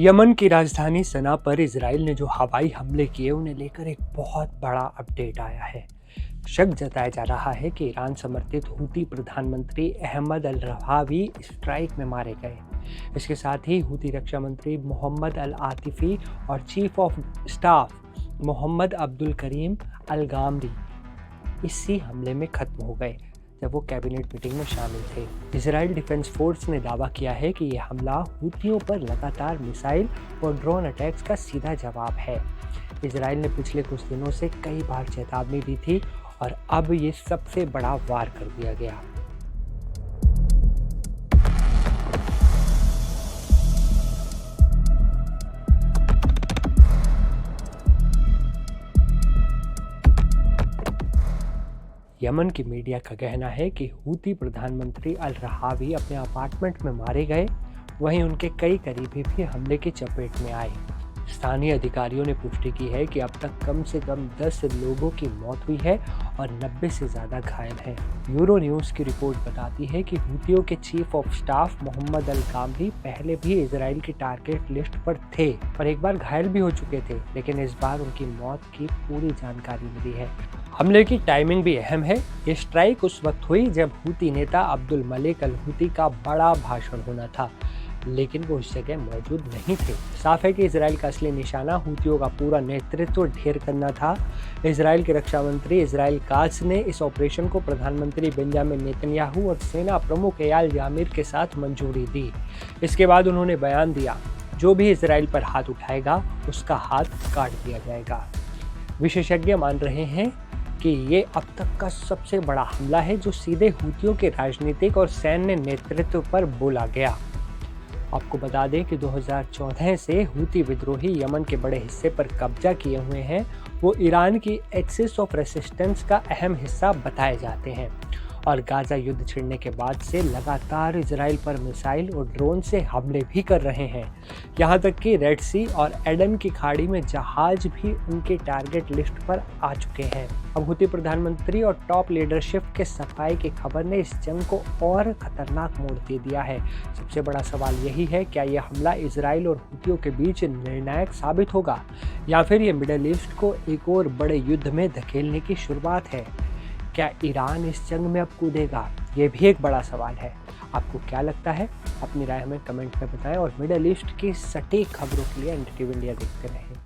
Yemen की राजधानी सना पर इजराइल ने जो हवाई हमले किए उन्हें लेकर एक बहुत बड़ा अपडेट आया है। शक जताया जा रहा है कि ईरान समर्थित हूती प्रधानमंत्री अहमद अल रहावी स्ट्राइक में मारे गए। इसके साथ ही हूती रक्षा मंत्री मोहम्मद अल आतिफी और chief of staff Mohammed Abdul Karim al Ghamari इसी हमले में खत्म हो गए जब वो कैबिनेट मीटिंग में शामिल थे। इजराइल डिफेंस फोर्स ने दावा किया है कि यह हमला हूतियों पर लगातार मिसाइल और ड्रोन अटैक्स का सीधा जवाब है। इजराइल ने पिछले कुछ दिनों से कई बार चेतावनी दी थी और अब ये सबसे बड़ा वार कर दिया गया। यमन की मीडिया का कहना है कि हूती प्रधानमंत्री अल रहावी अपने अपार्टमेंट में मारे गए, वहीं उनके कई करीबी भी हमले की चपेट में आए। स्थानीय अधिकारियों ने पुष्टि की है कि अब तक कम से कम 10 लोगों की मौत हुई है और 90 से ज़्यादा घायल हैं। यूरो न्यूज़ की रिपोर्ट बताती है कि हूतियों के चीफ ऑफ स्टाफ मोहम्मद अल गामरी पहले भी इजराइल की टारगेट लिस्ट पर थे और एक बार घायल भी हो चुके थे, लेकिन इस बार उनकी मौत की पूरी जानकारी मिली है। हमले की टाइमिंग भी अहम है। ये स्ट्राइक उस वक्त हुई जब हूती नेता अब्दुल मलिक अल हूती का बड़ा भाषण होना था, लेकिन वो उस जगह मौजूद नहीं थे। साफ है कि इजराइल का असली निशाना हूतियों का पूरा नेतृत्व ढेर करना था। इजराइल के रक्षा मंत्री इजराइल कात्ज ने इस ऑपरेशन को प्रधानमंत्री बेंजामिन नेतन्याहू और सेना प्रमुख एयाल जामिर के साथ मंजूरी दी। इसके बाद उन्होंने बयान दिया, जो भी इजराइल पर हाथ उठाएगा उसका हाथ काट दिया जाएगा। विशेषज्ञ मान रहे हैं कि ये अब तक का सबसे बड़ा हमला है जो सीधे हूतियों के राजनीतिक और सैन्य नेतृत्व पर बोला गया। आपको बता दें कि 2014 से हूती विद्रोही यमन के बड़े हिस्से पर कब्जा किए हुए हैं। वो ईरान की एक्सिस ऑफ रेसिस्टेंस का अहम हिस्सा बताए जाते हैं और गाजा युद्ध छिड़ने के बाद से लगातार इजराइल पर मिसाइल और ड्रोन से हमले भी कर रहे हैं। यहाँ तक कि रेड सी और एडन की खाड़ी में जहाज भी उनके टारगेट लिस्ट पर आ चुके हैं। अब हूती प्रधानमंत्री और टॉप लीडरशिप के सफाई की खबर ने इस जंग को और खतरनाक मोड़ दे दिया है। सबसे बड़ा सवाल यही है, क्या यह हमला इजराइल और हूतियों के बीच निर्णायक साबित होगा या फिर ये मिडल ईस्ट को एक और बड़े युद्ध में धकेलने की शुरुआत है? क्या ईरान इस जंग में अब कूदेगा? ये भी एक बड़ा सवाल है। आपको क्या लगता है? अपनी राय हमें कमेंट में बताएं और मिडल ईस्ट की सटीक खबरों के लिए NDTV इंडिया देखते रहें।